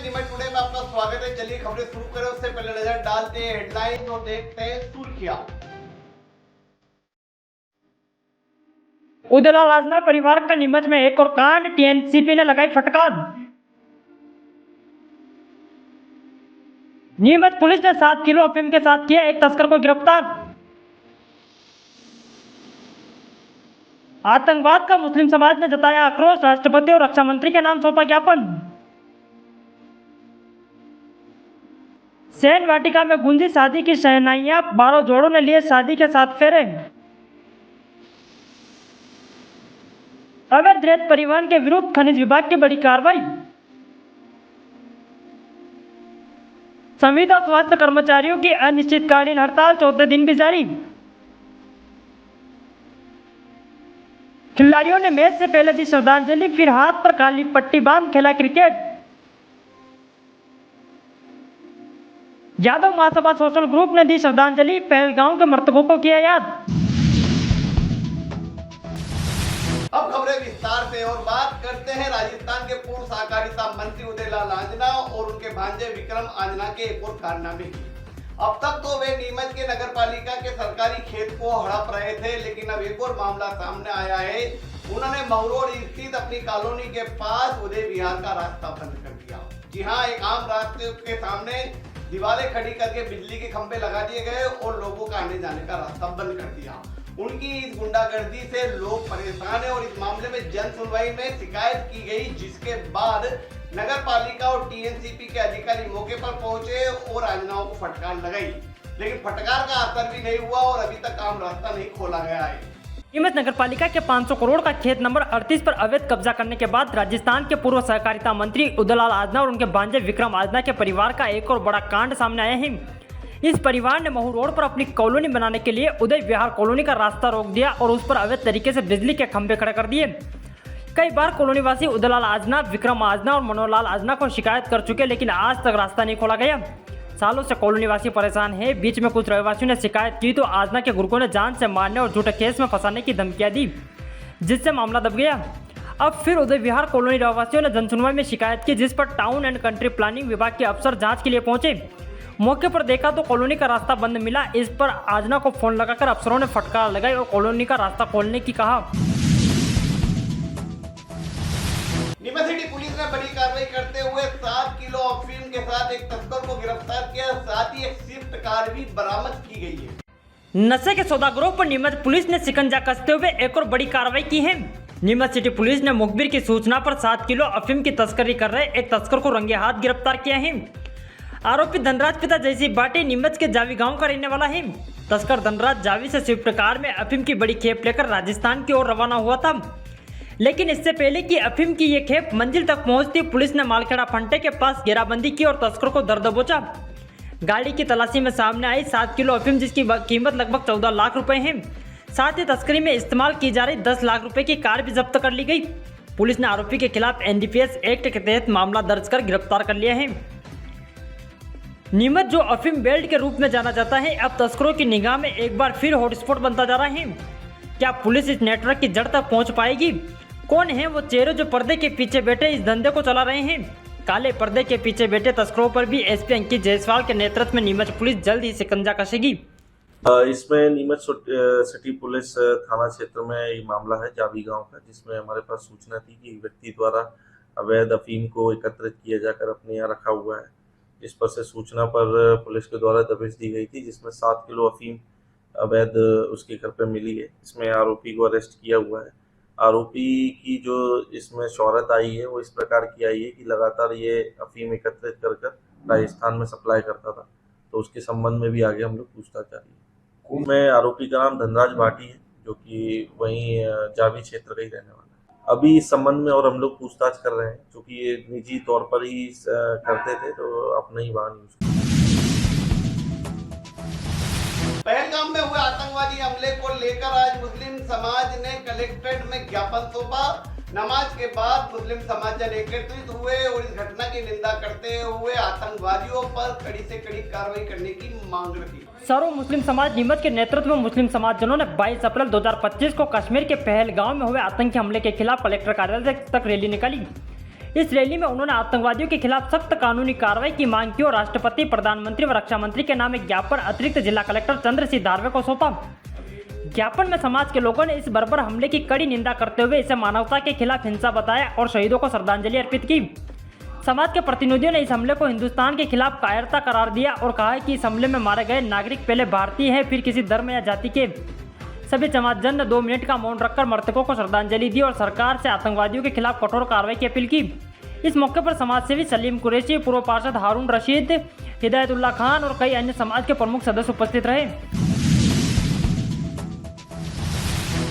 Neemuch today में आपका स्वागत है। चलिए खबरें शुरू करें, उससे पहले नजर डालते हैं हेडलाइन और देखते हैं सुर्खियां। उदयलाल आजना परिवार का नीमच में एक और कांड, टीएनसीपी ने लगाई फटकार। नीमच पुलिस ने 7 किलो अफीम के साथ किया एक तस्कर को गिरफ्तार। आतंकवाद का मुस्लिम समाज ने जताया आक्रोश, राष्ट्रपति और रक्षा मंत्री के नाम सौंपा ज्ञापन। सेन वाटिका में गूंजी शादी की शहनाइयां, 12 जोड़ों ने लिए शादी के 7 फेरे। अवैध रेत परिवहन के विरुद्ध खनिज विभाग की बड़ी कार्रवाई। संविदा स्वास्थ्य कर्मचारियों की अनिश्चितकालीन हड़ताल 14 दिन भी जारी। खिलाड़ियों ने मैच से पहले दी श्रद्धांजलि, फिर हाथ पर काली पट्टी बांध खेला क्रिकेट। यादव महासभा सोशल ग्रुप ने दी श्रद्धांजलि, पहलगांव के मृतकों को किया याद। अब खबरें विस्तार से और बात करते हैं राजस्थान के पूर्व सहकारिता मंत्री उदयलाल आंजना और उनके भांजे विक्रम आंजना के एक और कारनामे की। अब तक तो वे नीमच के नगर पालिका के सरकारी खेत को हड़प रहे थे, लेकिन अब एक और मामला सामने आया है। उन्होंने महुरोड स्थित अपनी कॉलोनी के पास उदय विहार का रास्ता बंद कर दिया। जी हाँ, एक आम रास्ते के सामने दीवारें खड़ी करके बिजली के खंभे लगा दिए गए और लोगों का आने जाने का रास्ता बंद कर दिया। उनकी इस गुंडागर्दी से लोग परेशान है और इस मामले में जन सुनवाई में शिकायत की गई, जिसके बाद नगर पालिका और टीएनसीपी के अधिकारी मौके पर पहुंचे और आंजनाओं को फटकार लगाई, लेकिन फटकार का असर भी नहीं हुआ और अभी तक आम रास्ता नहीं खोला गया है। नीमच नगर पालिका के 500 करोड़ का खेत नंबर 38 पर अवैध कब्जा करने के बाद राजस्थान के पूर्व सहकारिता मंत्री उदयलाल आजना और उनके भांजे विक्रम आंजना के परिवार का एक और बड़ा कांड सामने आया है। इस परिवार ने महू रोड पर अपनी कॉलोनी बनाने के लिए उदय विहार कॉलोनी का रास्ता रोक दिया और उस पर अवैध तरीके से बिजली के खंभे खड़े कर दिए। कई बार कॉलोनीवासी उदयलाल आजना, विक्रम आंजना और मनोहरलाल आजना को शिकायत कर चुके, लेकिन आज तक रास्ता नहीं खोला गया। सालों से कॉलोनीवासी परेशान है। बीच में कुछ रहवासियों ने शिकायत की तो आजना के गुर्गों ने जान से मारने और झूठे केस में फंसाने की धमकियां दी, जिससे मामला दब गया। अब फिर उदय विहार कॉलोनी रहवासियों ने जनसुनवाई में शिकायत की, जिस पर टाउन एंड कंट्री प्लानिंग विभाग के अफसर जांच के लिए पहुंचे। मौके पर देखा तो कॉलोनी का रास्ता बंद मिला। इस पर आजना को फोन लगाकर अफसरों ने फटकार लगाई और कॉलोनी का रास्ता खोलने की कहा। नीमच सिटी पुलिस ने बड़ी कार्रवाई करते हुए 7 किलो अफीम के साथ एक तस्कर को गिरफ्तार किया, साथ ही एक स्विफ्ट कार भी बरामद की गई है। नशे के सौदागरों पर नीमच पुलिस ने शिकंजा कसते हुए एक और बड़ी कार्रवाई की है। नीमच सिटी पुलिस ने मुखबिर की सूचना पर 7 किलो अफीम की तस्करी कर रहे एक तस्कर को रंगे हाथ गिरफ्तार किया है। आरोपी धनराज पिता जयसी बाटी नीमच के जावी गांव का रहने वाला है। तस्कर धनराज जावी से स्विफ्ट कार में अफीम की बड़ी खेप लेकर राजस्थान की ओर रवाना हुआ था, लेकिन इससे पहले कि अफीम की ये खेप मंजिल तक पहुंचती, पुलिस ने मालखेड़ा फंटे के पास घेराबंदी की और तस्कर को दर दबोचा। गाड़ी की तलाशी में सामने आई 7 किलो अफीम, जिसकी कीमत लगभग 14 लाख रुपए है। साथ ही तस्करी में इस्तेमाल की जा रही 10 लाख रुपए की कार भी जब्त कर ली गई। पुलिस ने आरोपी के खिलाफ एनडीपीएस एक्ट के तहत मामला दर्ज कर गिरफ्तार कर लिया है। नीमच जो अफीम बेल्ट के रूप में जाना जाता है, अब तस्करों की निगाह में एक बार फिर हॉटस्पॉट बनता जा रहा है। क्या पुलिस इस नेटवर्क की जड़ तक पहुंच पाएगी? कौन है वो चेहरे जो पर्दे के पीछे बैठे इस धंधे को चला रहे हैं? काले पर्दे के पीछे बैठे तस्करों पर भी एसपी अंकित जायसवाल के नेतृत्व में नीमच पुलिस जल्द ही शिकंजा कसेगी। इसमें नीमच सिटी पुलिस थाना क्षेत्र में ये मामला है जावी गांव का, जिसमें हमारे पास सूचना थी कि व्यक्ति द्वारा अवैध अफीम को एकत्रित किया जाकर अपने यहाँ रखा हुआ है। इस पर से सूचना पर पुलिस के द्वारा दबिश दी गई थी, जिसमें 7 किलो अफीम अवैध उसके घर पर मिली है। इसमें आरोपी को अरेस्ट किया हुआ है। आरोपी की जो इसमें शोहरत आई है वो इस प्रकार की आई है कि लगातार ये अफीम एकत्रित कर राजस्थान में सप्लाई करता था, तो उसके संबंध में भी आगे हम लोग पूछताछ जारी है। में आरोपी का नाम धनराज भाटी है, जो कि वहीं जावी क्षेत्र का ही रहने वाला है। अभी इस संबंध में और हम लोग पूछताछ कर रहे हैं, क्योंकि ये निजी तौर पर ही करते थे, तो अपना ही वाहन यूज करते। पहलगाम में हुए आतंकवादी हमले को लेकर आज मुस्लिम समाज ने कलेक्ट्रेट में ज्ञापन सौंपा। नमाज के बाद मुस्लिम समाज जन एकत्रित हुए और इस घटना की निंदा करते हुए आतंकवादियों पर कड़ी से कड़ी कार्रवाई करने की मांग रखी। सर्व मुस्लिम समाज नीमच के नेतृत्व में मुस्लिम समाज जनों ने 22 अप्रैल 2025 को कश्मीर के पहलगाम में हुए आतंकी हमले के खिलाफ कलेक्टर कार्यालय तक रैली निकाली। इस रैली में उन्होंने आतंकवादियों के खिलाफ सख्त कानूनी कार्रवाई की मांग की और राष्ट्रपति, प्रधानमंत्री व रक्षा मंत्री के नाम एक ज्ञापन अतिरिक्त जिला कलेक्टर चंद्र सिंह धारवे को सौंपा। ज्ञापन में समाज के लोगों ने इस बर्बर हमले की कड़ी निंदा करते हुए इसे मानवता के खिलाफ हिंसा बताया और शहीदों को श्रद्धांजलि अर्पित की। समाज के प्रतिनिधियों ने इस हमले को हिंदुस्तान के खिलाफ कायरता करार दिया और कहा है कि इस हमले में मारे गए नागरिक पहले भारतीय हैं, फिर किसी धर्म या जाति के। सभी समाजजन ने 2 मिनट का मौन रखकर मृतकों को श्रद्धांजलि दी और सरकार से आतंकवादियों के खिलाफ कठोर कार्रवाई की अपील की। इस मौके पर समाजसेवी सलीम कुरैशी, पूर्व पार्षद हारून रशीद, हिदायतुल्लाह खान और कई अन्य समाज के प्रमुख सदस्य उपस्थित रहे।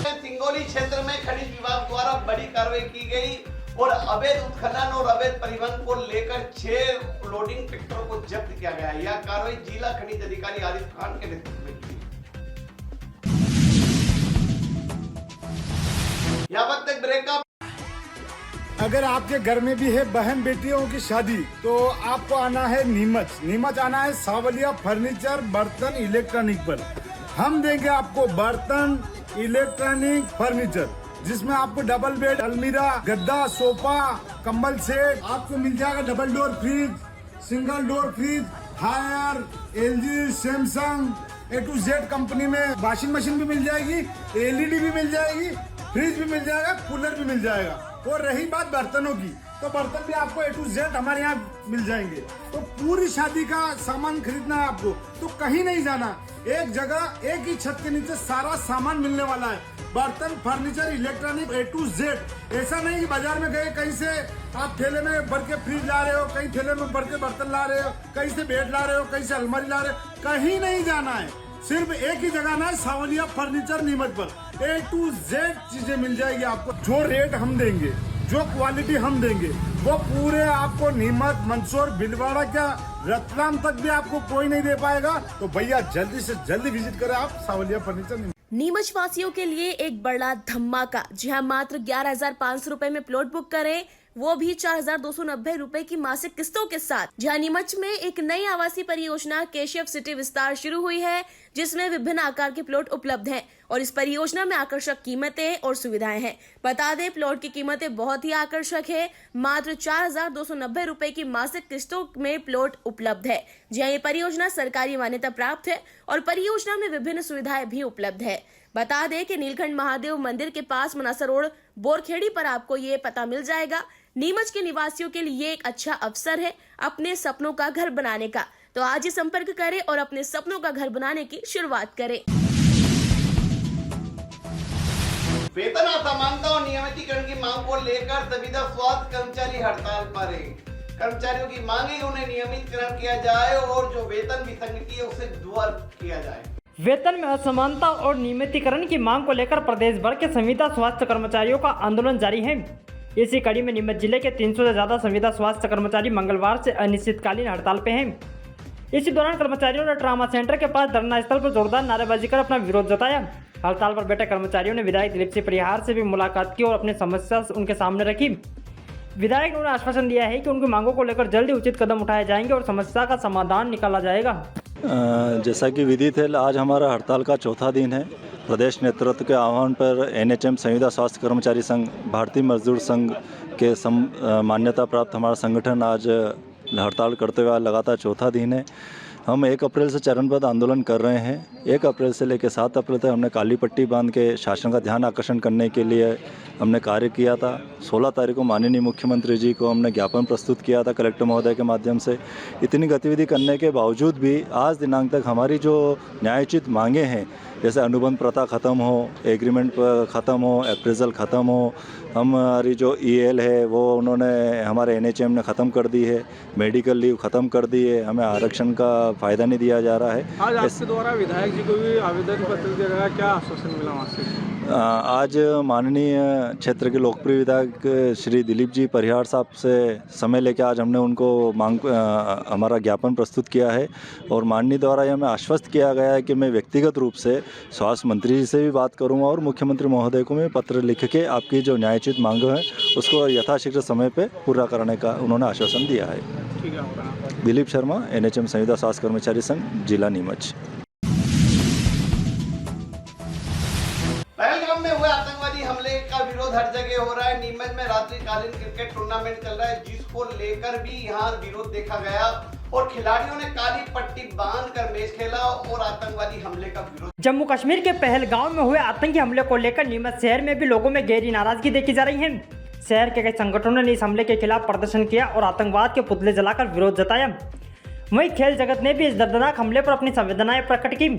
सिंगोली क्षेत्र में खनिज विभाग द्वारा बड़ी कार्रवाई की गई और अवैध उत्खनन और अवैध परिवहन को लेकर 6 लोडिंग ट्रैक्टरों को जब्त किया गया। यह कार्रवाई जिला खनिज अधिकारी आरिफ खान के नेतृत्व में की। यहाँ वक्त एक ब्रेक का। अगर आपके घर में भी है बहन बेटियों की शादी तो आपको आना है नीमच आना है सावलिया फर्नीचर बर्तन इलेक्ट्रॉनिक पर। हम देंगे आपको बर्तन इलेक्ट्रॉनिक फर्नीचर जिसमें आपको डबल बेड, अलमीरा, गद्दा, सोफा, कंबल सेट आपको मिल जाएगा। Double door fridge, single door fridge, Haier, LG, Samsung, A to Z company में वॉशिंग मशीन भी मिल जाएगी, LED भी मिल जाएगी, फ्रिज भी मिल जाएगा, कूलर भी मिल जाएगा। और रही बात बर्तनों की तो बर्तन भी आपको A to Z हमारे यहाँ मिल जाएंगे। तो पूरी शादी का सामान खरीदना है आपको तो कहीं नहीं जाना, एक जगह एक ही छत के नीचे सारा सामान मिलने वाला है। बर्तन, furniture, electronic A to Z। ऐसा नहीं कि बाजार में गए कहीं से आप ठेले में भर के फ्रिज ला रहे हो, कहीं ठेले में भर के बर्तन ला रहे हो, कहीं से बेड ला रहे हो, कहीं से अलमारी ला रहे हो, कहीं नहीं जाना है। सिर्फ एक ही जगह ना है, सावलिया फर्नीचर नीमच पर A to Z चीजें मिल जाएगी आपको। जो रेट हम देंगे, जो क्वालिटी हम देंगे वो पूरे आपको नीमच, मंदसौर, भीलवाड़ा क्या रतलाम तक भी आपको कोई नहीं दे पाएगा। तो भैया जल्दी से जल्दी विजिट करें आप सावलिया फर्नीचर। नीमच वासियों के लिए एक बड़ा धमाका। जी हाँ, मात्र 11,500 रुपए में प्लॉट बुक करें, वो भी 4,290 रुपए की मासिक किस्तों के साथ। जहां नीमच में एक नई आवासीय परियोजना केशव सिटी विस्तार शुरू हुई है जिसमें विभिन्न आकार के प्लॉट उपलब्ध हैं और इस परियोजना में आकर्षक कीमतें और सुविधाएं हैं। बता दें, प्लॉट की कीमतें बहुत ही आकर्षक है। मात्र 4,290 रुपए की मासिक किस्तों में प्लॉट उपलब्ध है। जहां ये परियोजना सरकारी मान्यता प्राप्त है और परियोजना में विभिन्न सुविधाएं भी उपलब्ध है। बता दें कि नीलकंठ महादेव मंदिर के पास मनासा रोड बोरखेड़ी पर आपको ये पता मिल जाएगा। नीमच के निवासियों के लिए एक अच्छा अवसर है अपने सपनों का घर बनाने का। तो आज ही संपर्क करें और अपने सपनों का घर बनाने की शुरुआत करें। वेतन असमानता और नियमितीकरण की मांग को लेकर संविदा स्वास्थ्य कर्मचारी हड़ताल पर है। कर्मचारियों की मांग है उन्हें नियमितीकरण किया जाए और जो वेतन विसंगति है उसे दुआ किया जाए। वेतन में असमानता और नियमितीकरण की मांग को लेकर प्रदेश भर के संविदा स्वास्थ्य कर्मचारियों का आंदोलन जारी है। इसी कड़ी में नीमच जिले के 300 से ज्यादा संविदा स्वास्थ्य कर्मचारी मंगलवार से अनिश्चितकालीन हड़ताल पे हैं। इसी दौरान कर्मचारियों ने ट्रामा सेंटर के पास धरना स्थल पर जोरदार नारेबाजी कर अपना विरोध जताया। हड़ताल पर बैठे कर्मचारियों ने विधायक दिलीप सिंह परिहार से भी मुलाकात की और अपनी समस्या उनके सामने रखी। विधायक ने उन्हें आश्वासन दिया है कि उनकी मांगों को लेकर जल्दी उचित कदम उठाए जाएंगे और समस्या का समाधान निकाला जाएगा। जैसा कि विदित है, आज हमारा हड़ताल का चौथा दिन है। प्रदेश नेतृत्व के आह्वान पर NHM संविदा स्वास्थ्य कर्मचारी संघ, भारतीय मजदूर संघ के मान्यता प्राप्त हमारा संगठन आज हड़ताल करते हुए लगातार चौथा दिन है। हम 1 अप्रैल से चरणबद्ध आंदोलन कर रहे हैं। 1 अप्रैल से लेकर 7 अप्रैल तक हमने काली पट्टी बांध के शासन का ध्यान आकर्षण करने के लिए हमने कार्य किया था। 16 तारीख को माननीय मुख्यमंत्री जी को हमने ज्ञापन प्रस्तुत किया था कलेक्टर महोदय के माध्यम से। इतनी गतिविधि करने के बावजूद भी आज दिनांक तक हमारी जो न्यायोचित मांगे हैं, जैसे अनुबंध प्रथा ख़त्म हो, एग्रीमेंट ख़त्म हो, अप्रेजल ख़त्म हो, हमारी जो EL है वो उन्होंने हमारे NHM ने ख़त्म कर दी है, मेडिकल लीव ख़त्म कर दी है, हमें आरक्षण का फ़ायदा नहीं दिया जा रहा है। आज आपके द्वारा विधायक जी को भी आवेदन पत्र दिया गया, क्या आश्वासन मिला वहाँ से? आज माननीय क्षेत्र के लोकप्रिय विधायक श्री दिलीप जी परिहार साहब से समय लेकर आज हमने उनको हमारा ज्ञापन प्रस्तुत किया है और माननीय द्वारा यह हमें आश्वस्त किया गया है कि मैं व्यक्तिगत रूप से स्वास्थ्य मंत्री जी से भी बात करूंगा और मुख्यमंत्री महोदय को मैं पत्र लिख के आपकी जो न्यायोचित मांग है उसको यथाशीघ्र समय पे पूरा करने का उन्होंने आश्वासन दिया है। ठीक है। दिलीप शर्मा, NHM संविदा स्वास्थ्य कर्मचारी संघ, जिला नीमच। पहलगाम पहलगाम में हुए आतंकवादी हमले का विरोध हर जगह हो रहा है। नीमच में रात्रिकालीन क्रिकेट टूर्नामेंट चल रहा है, जिसको लेकर भी यहाँ विरोध देखा गया और खिलाड़ियों ने काली पट्टी बांधकर मैच खेला और आतंकवादी हमले का विरोध। जम्मू कश्मीर के पहलगाम में हुए आतंकी हमले को लेकर नीमच शहर में भी लोगों में गहरी नाराजगी देखी जा रही है। शहर के कई संगठनों ने इस हमले के खिलाफ प्रदर्शन किया और आतंकवाद के पुतले जलाकर विरोध जताया। वहीं खेल जगत ने भी इस दर्दनाक हमले पर अपनी संवेदनाएं प्रकट की।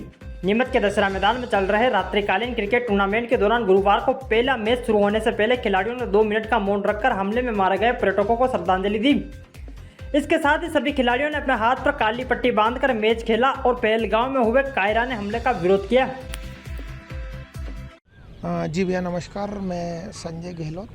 नीमच के दशहरा मैदान में चल रहे रात्रिकालीन क्रिकेट टूर्नामेंट के दौरान गुरुवार को पहला मैच शुरू होने से पहले खिलाड़ियों ने 2 मिनट का मौन रखकर हमले में मारे गए पर्यटकों को श्रद्धांजलि दी। इसके साथ ही सभी खिलाड़ियों ने अपने हाथ पर काली पट्टी बांधकर मैच खेला और पहलगाम में हुए कायराने हमले का विरोध किया। जी भैया नमस्कार, मैं संजय गहलोत।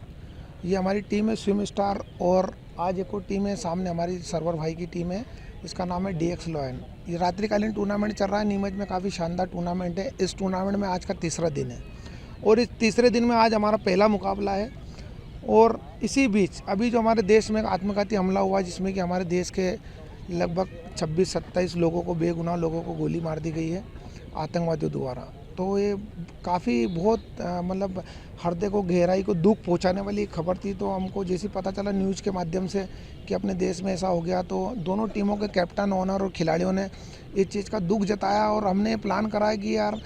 ये हमारी टीम है स्विम स्टार और आज एक और टीम है सामने हमारी सरवर भाई की टीम है, इसका नाम है DX लॉयन। ये रात्रिकालीन टूर्नामेंट चल रहा है नीमच में, काफ़ी शानदार टूर्नामेंट है। इस टूर्नामेंट में आज का तीसरा दिन है और इस तीसरे दिन में आज हमारा पहला मुकाबला है। और इसी बीच अभी जो हमारे देश में आत्मघाती हमला हुआ जिसमें कि हमारे देश के लगभग 26-27 लोगों को, बेगुनाह लोगों को गोली मार दी गई है आतंकवादियों द्वारा। तो ये काफ़ी बहुत मतलब हृदय को, गहराई को दुख पहुंचाने वाली खबर थी। तो हमको जैसे पता चला न्यूज़ के माध्यम से कि अपने देश में ऐसा हो गया, तो दोनों टीमों के कैप्टन, ओनर और खिलाड़ियों ने इस चीज़ का दुख जताया और हमने प्लान करा है कि यार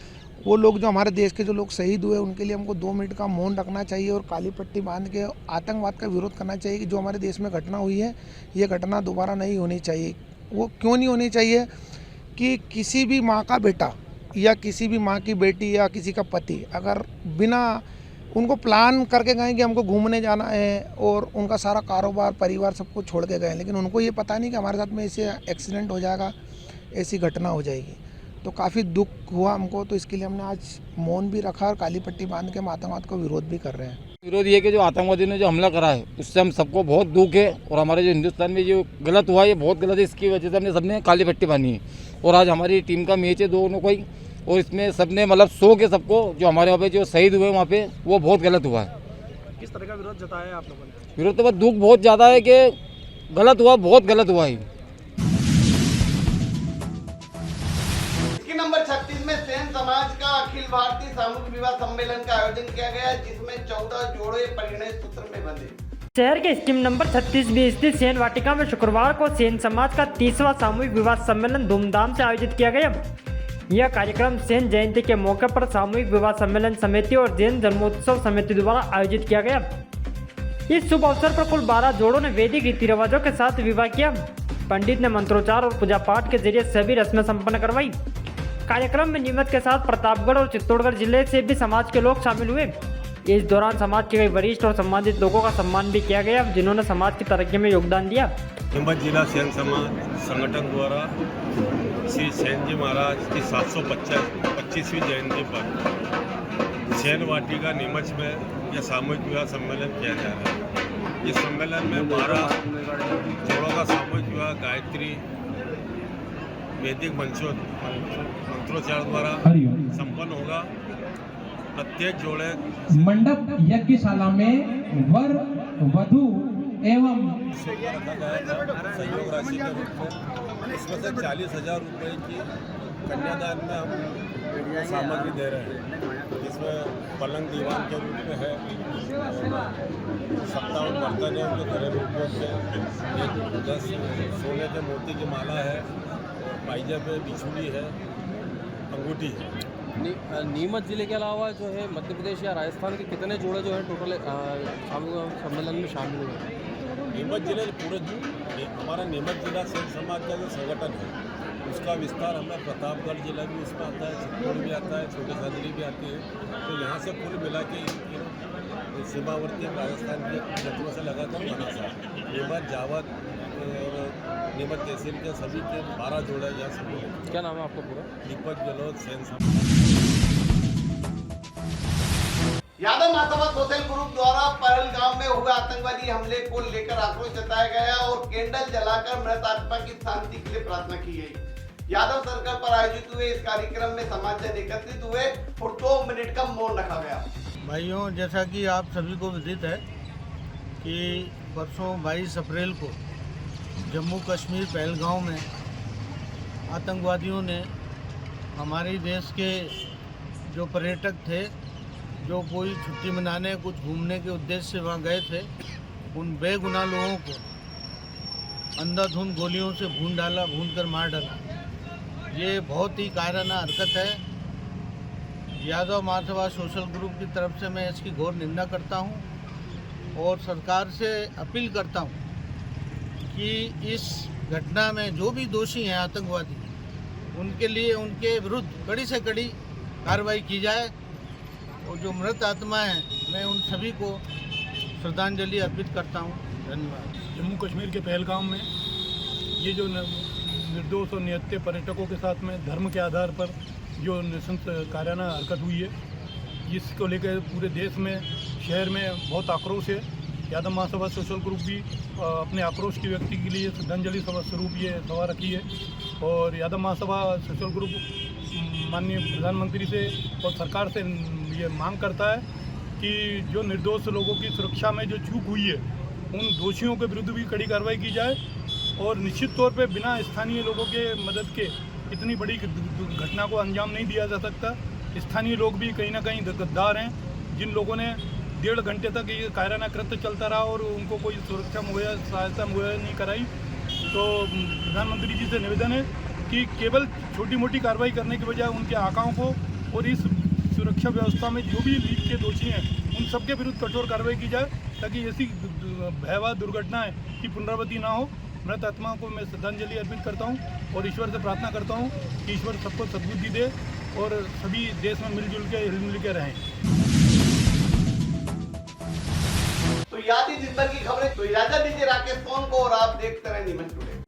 वो लोग जो हमारे देश के जो लोग शहीद हुए उनके लिए हमको 2 मिनट का मौन रखना चाहिए और काली पट्टी बांध के आतंकवाद का विरोध करना चाहिए कि जो हमारे देश में घटना हुई है ये घटना दोबारा नहीं होनी चाहिए। वो क्यों नहीं होनी चाहिए कि किसी भी माँ का बेटा या किसी भी माँ की बेटी या किसी का पति अगर बिना उनको प्लान करके गए कि हमको घूमने जाना है और उनका सारा कारोबार, परिवार सबको छोड़ के गए, लेकिन उनको ये पता नहीं कि हमारे साथ में ऐसे एक्सीडेंट हो जाएगा, ऐसी घटना हो जाएगी। तो काफ़ी दुख हुआ हमको, तो इसके लिए हमने आज मौन भी रखा और काली पट्टी बांध के हम आतंकवाद को विरोध भी कर रहे हैं। विरोध ये कि जो आतंकवादी ने जो हमला करा है उससे हम सबको बहुत दुख है और हमारे जो हिंदुस्तान में जो गलत हुआ है ये बहुत गलत है। इसकी वजह से हमने सबने काली पट्टी बांधी है और आज हमारी टीम का मैच है दोनों को ही और इसमें सबने मतलब सो के सबको जो हमारे वहाँ पे जो शहीद हुए वहाँ पे वो बहुत गलत हुआ है। किस तरह का विरोध जताया है आप लोगों ने? विरोध तो बस दुख बहुत ज़्यादा है कि गलत हुआ, बहुत गलत हुआ है। इसकी नंबर 36 में सेन समाज का अखिल भारतीय सामूहिक विवाह सम्मेलन का आयोजन किया गया, जिसमें 14 जोड़े परिणय सूत्र में बंधे। शहर के स्कीम नंबर 36 में स्थित सेन वाटिका में शुक्रवार को सेन समाज का 30वां सामूहिक विवाह सम्मेलन धूमधाम से आयोजित किया गया। यह कार्यक्रम सेन जयंती के मौके पर सामूहिक विवाह सम्मेलन समिति और जैन जन्मोत्सव समिति द्वारा आयोजित किया गया। इस शुभ अवसर पर कुल 12 जोड़ों ने वैदिक रीति रिवाजों के साथ विवाह किया। पंडित ने मंत्रोच्चार और पूजा पाठ के जरिए सभी रस्में संपन्न करवाई। कार्यक्रम में नीमच के साथ प्रतापगढ़ और चित्तौड़गढ़ जिले से भी समाज के लोग शामिल हुए। इस दौरान समाज के कई वरिष्ठ और सम्मानित लोगों का सम्मान भी किया गया, जिन्होंने समाज की तरक्की में योगदान दिया। नीमच जिला सेन समाज संगठन द्वारा श्री सेन जी महाराज की 725वीं जयंती पर सेन वाटिका नीमच में यह सामूहिक विवाह सम्मेलन किया जा रहा है। इस सम्मेलन में 12 जोड़ों का सामूहिक विवाह गायत्री वैदिक मंत्रोच्चार द्वारा संपन्न होगा। प्रत्येक जोड़े मंडप यज्ञशाला में वर वधु एवं रखा गया था सहयोग राशि के रूप में। इसमें से 40,000 रुपये की कन्यादान में हम सामग्री दे रहे हैं, जिसमें पलंग दीवान के रूप में है, 57 बर्तन है उनके घरेलू उपयोग के, 10 सोने के मोती की माला है, पाइजामे बिछुड़ी है, अंगूठी है। नीमच जिले के अलावा जो है मध्य प्रदेश या राजस्थान के कितने जोड़े जो है टोटल सम्मेलन में शामिल हुए? नीमच जिले पूरे हमारा नीमच जिला सेन समाज का जो संगठन है उसका विस्तार हमें प्रतापगढ़ जिला भी उसमें आता है, चित्तौड़ भी आता है, छोटी सादरी भी आती है। तो यहाँ से कुल मिला के सीमावर्ती राजस्थान के क्षेत्रों से लगाकर बना सा नीमच, जावत और नीमच तहसील के सभी के 12 जोड़े यहाँ सभी। क्या नाम है आपका पूरा? दीपक गहलोत, सेन समाज। यादव महासभा सोशल ग्रुप द्वारा पहलगाम में हुए आतंकवादी हमले को लेकर आक्रोश जताया गया और कैंडल जलाकर मृत आत्मा की शांति के लिए प्रार्थना की गई। यादव सर्कल पर आयोजित हुए इस कार्यक्रम में समाजजन एकत्रित हुए और 2 मिनट का मौन रखा गया। भाइयों, जैसा कि आप सभी को विदित है कि परसों 22 अप्रैल को जम्मू कश्मीर पहलगाम में आतंकवादियों ने हमारे देश के जो पर्यटक थे जो कोई छुट्टी मनाने कुछ घूमने के उद्देश्य से वहाँ गए थे, उन बेगुनाह लोगों को अंधाधुंध गोलियों से भून कर मार डाला। ये बहुत ही कायराना हरकत है। यादव महासभा सोशल ग्रुप की तरफ से मैं इसकी घोर निंदा करता हूँ और सरकार से अपील करता हूँ कि इस घटना में जो भी दोषी हैं आतंकवादी, उनके लिए उनके विरुद्ध कड़ी से कड़ी कार्रवाई की जाए और जो मृत आत्मा हैं मैं उन सभी को श्रद्धांजलि अर्पित करता हूँ। धन्यवाद। जम्मू कश्मीर के पहलगाम में ये जो निर्दोष और निहत्थे पर्यटकों के साथ में धर्म के आधार पर जो नृशंस कायराना हरकत हुई है, जिसको लेकर पूरे देश में शहर में बहुत आक्रोश है। यादव महासभा सोशल ग्रुप भी अपने आक्रोश की व्यक्ति के लिए श्रद्धांजलि सभा स्वरूप ये सभा रखी है और यादव महासभा सोशल ग्रुप माननीय प्रधानमंत्री से और सरकार से ये मांग करता है कि जो निर्दोष लोगों की सुरक्षा में जो चूक हुई है, उन दोषियों के विरुद्ध भी कड़ी कार्रवाई की जाए और निश्चित तौर पे बिना स्थानीय लोगों के मदद के इतनी बड़ी घटना को अंजाम नहीं दिया जा सकता। स्थानीय लोग भी कहीं ना कहीं गद्दार हैं, जिन लोगों ने 1.5 घंटे तक ये कायराना कृत्य चलता रहा और उनको कोई सुरक्षा सहायता मुहैया नहीं कराई। तो प्रधानमंत्री जी से निवेदन है कि केवल छोटी मोटी कार्रवाई करने के बजाय उनके आकाओं को और इस सुरक्षा व्यवस्था में जो भी लीक के दोषी हैं उन सबके विरुद्ध कठोर कार्रवाई की जाए, ताकि ऐसी भयावह दुर्घटनाएं की पुनरावृत्ति ना हो। मृत आत्माओं को मैं श्रद्धांजलि अर्पित करता हूं और ईश्वर से प्रार्थना करता हूं कि ईश्वर सबको सद्बुद्धि दे और सभी देश में मिलजुल के हिलमिल के रहें। तो याद ही दिन भर की खबरें, तो इजाजत दीजिए राकेश फोन को और आप देखते रहे नीमच टुडे।